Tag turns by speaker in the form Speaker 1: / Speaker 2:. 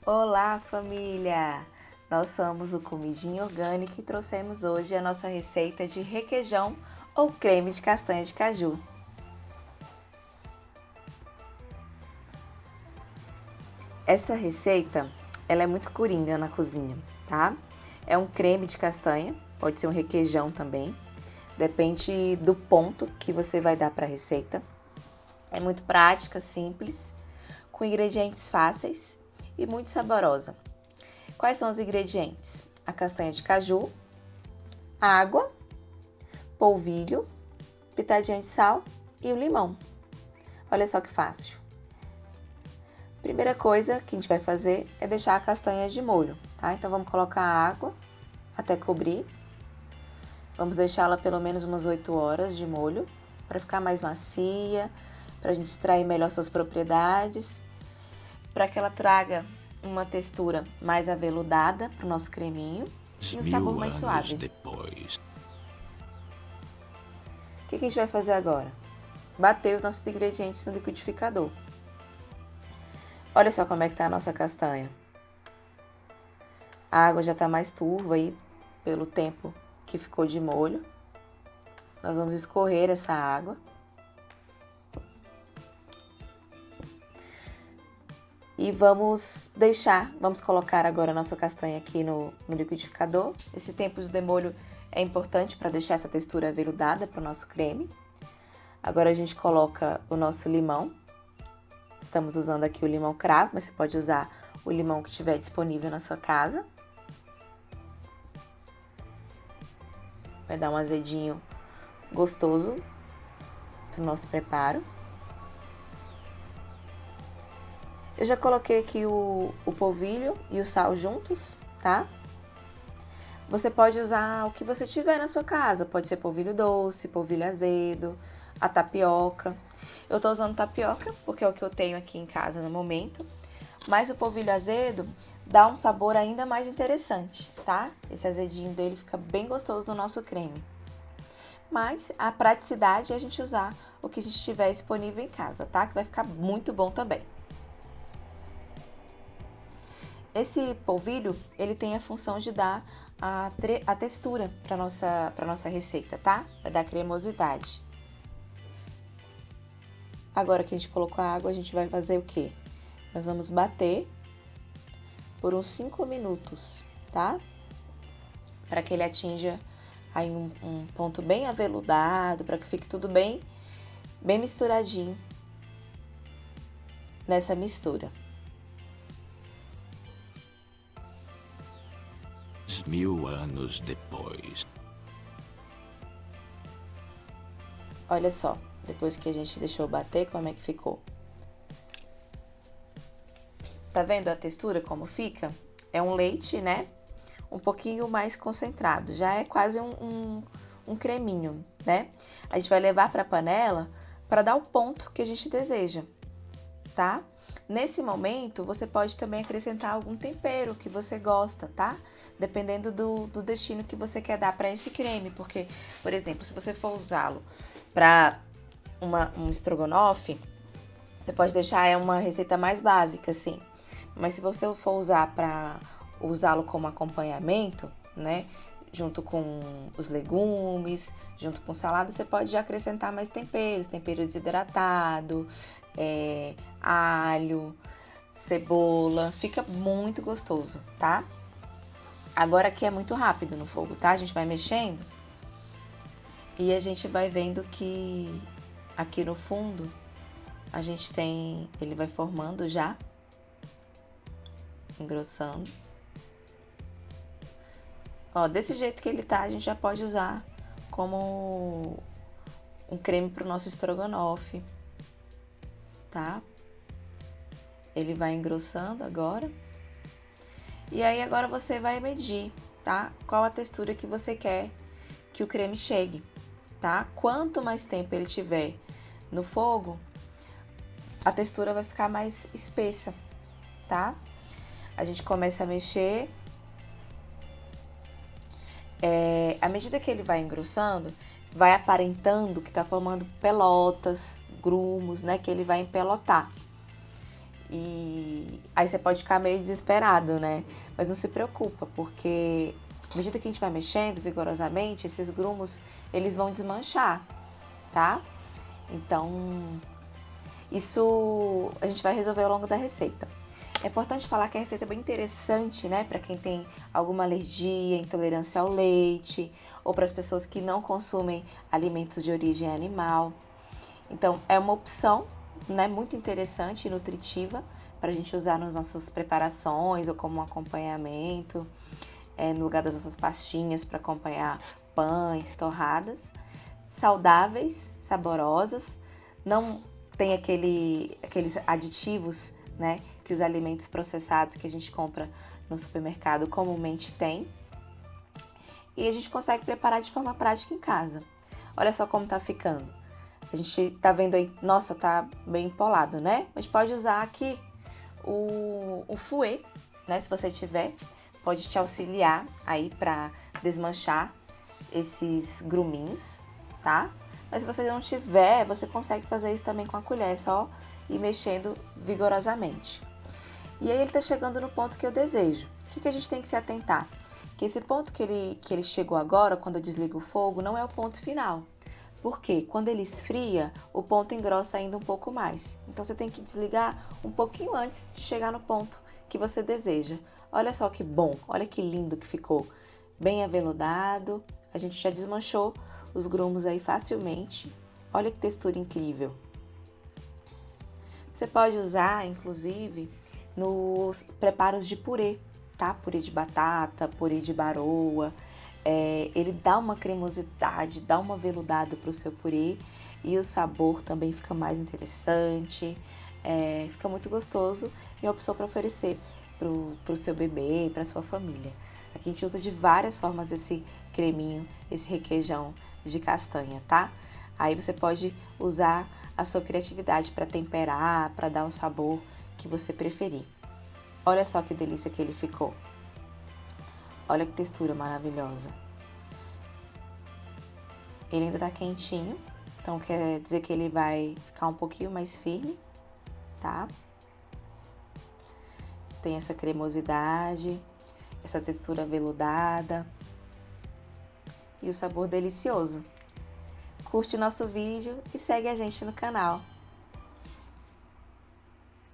Speaker 1: Olá, família! Nós somos o Comidinha Orgânica e trouxemos hoje a nossa receita de requeijão ou creme de castanha de caju. Essa receita, ela é muito coringa na cozinha, tá? É um creme de castanha, pode ser um requeijão também, depende do ponto que você vai dar para a receita. É muito prática, simples, com ingredientes fáceis e muito saborosa. Quais são os ingredientes? A castanha de caju, água, polvilho, pitadinha de sal e o limão. Olha só que fácil. Primeira coisa que a gente vai fazer é deixar a castanha de molho, tá? Então vamos colocar a água até cobrir. Vamos deixá-la pelo menos umas 8 horas de molho para ficar mais macia, para a gente extrair melhor suas propriedades, para que ela traga uma textura mais aveludada para o nosso creminho e um sabor mais suave.
Speaker 2: Depois.
Speaker 1: O que a gente vai fazer agora? Bater os nossos ingredientes no liquidificador. Olha só como é que tá a nossa castanha. A água já está mais turva aí pelo tempo que ficou de molho. Nós vamos escorrer essa água. E vamos colocar agora a nossa castanha aqui no liquidificador. Esse tempo de demolho é importante para deixar essa textura aveludada para o nosso creme. Agora a gente coloca o nosso limão. Estamos usando aqui o limão cravo, mas você pode usar o limão que estiver disponível na sua casa. Vai dar um azedinho gostoso para o nosso preparo. Eu já coloquei aqui o polvilho e o sal juntos, tá? Você pode usar o que você tiver na sua casa. Pode ser polvilho doce, polvilho azedo, a tapioca. Eu tô usando tapioca porque é o que eu tenho aqui em casa no momento. Mas o polvilho azedo dá um sabor ainda mais interessante, tá? Esse azedinho dele fica bem gostoso no nosso creme. Mas a praticidade é a gente usar o que a gente tiver disponível em casa, tá? Que vai ficar muito bom também. Esse polvilho, ele tem a função de dar a textura para nossa receita, tá? Vai dar cremosidade. Agora que a gente colocou a água, a gente vai fazer o quê? Nós vamos bater por uns 5 minutos, tá? Para que ele atinja aí um ponto bem aveludado, para que fique tudo bem misturadinho nessa mistura.
Speaker 2: 1000 anos depois.
Speaker 1: Olha só, depois que a gente deixou bater, como é que ficou? Tá vendo a textura como fica? É um leite, né? Um pouquinho mais concentrado, já é quase um creminho, né? A gente vai levar para a panela para dar o ponto que a gente deseja, tá? Nesse momento, você pode também acrescentar algum tempero que você gosta, tá? Dependendo do destino que você quer dar para esse creme, porque, por exemplo, se você for usá-lo para um estrogonofe, você pode deixar uma receita mais básica, assim. Mas se você for usá-lo como acompanhamento, né? Junto com os legumes, junto com salada, você pode acrescentar mais temperos, tempero desidratado, alho, cebola, fica muito gostoso, tá? Agora aqui é muito rápido no fogo, tá? A gente vai mexendo e a gente vai vendo que aqui no fundo a gente tem, ele vai formando já, engrossando. Ó, desse jeito que ele tá, a gente já pode usar como um creme pro nosso estrogonofe, tá? Ele vai engrossando agora. E aí agora você vai medir, tá? Qual a textura que você quer que o creme chegue, tá? Quanto mais tempo ele tiver no fogo, a textura vai ficar mais espessa, tá? A gente começa a mexer. À medida que ele vai engrossando, vai aparentando que tá formando pelotas, grumos, né? Que ele vai empelotar. E aí você pode ficar meio desesperado, né? Mas não se preocupa, porque à medida que a gente vai mexendo vigorosamente, esses grumos, eles vão desmanchar, tá? Então, isso a gente vai resolver ao longo da receita. É importante falar que a receita é bem interessante, né? Para quem tem alguma alergia, intolerância ao leite, ou para as pessoas que não consumem alimentos de origem animal. Então, é uma opção, né, muito interessante e nutritiva para a gente usar nas nossas preparações ou como um acompanhamento, no lugar das nossas pastinhas para acompanhar pães, torradas. Saudáveis, saborosas, não tem aqueles aditivos, né, que os alimentos processados que a gente compra no supermercado comumente tem. E a gente consegue preparar de forma prática em casa. Olha só como tá ficando. A gente tá vendo aí, nossa, tá bem empolado, né? Mas pode usar aqui o fouet, né? Se você tiver, pode te auxiliar aí para desmanchar esses gruminhos, tá? Mas se você não tiver, você consegue fazer isso também com a colher, só ir mexendo vigorosamente. E aí ele tá chegando no ponto que eu desejo. O que a gente tem que se atentar? Que esse ponto que ele chegou agora, quando eu desligo o fogo, não é o ponto final. Porque quando ele esfria, o ponto engrossa ainda um pouco mais. Então você tem que desligar um pouquinho antes de chegar no ponto que você deseja. Olha só que bom, olha que lindo que ficou. Bem aveludado, a gente já desmanchou os grumos aí facilmente. Olha que textura incrível. Você pode usar, inclusive, nos preparos de purê, tá? Purê de batata, purê de baroa. Ele dá uma cremosidade, dá uma veludada para o seu purê e o sabor também fica mais interessante, fica muito gostoso e é uma opção para oferecer para o seu bebê, para sua família. Aqui a gente usa de várias formas esse creminho, esse requeijão de castanha, tá? Aí você pode usar a sua criatividade para temperar, para dar o sabor que você preferir. Olha só que delícia que ele ficou. Olha que textura maravilhosa. Ele ainda tá quentinho, então quer dizer que ele vai ficar um pouquinho mais firme, tá? Tem essa cremosidade, essa textura aveludada e o sabor delicioso. Curte o nosso vídeo e segue a gente no canal.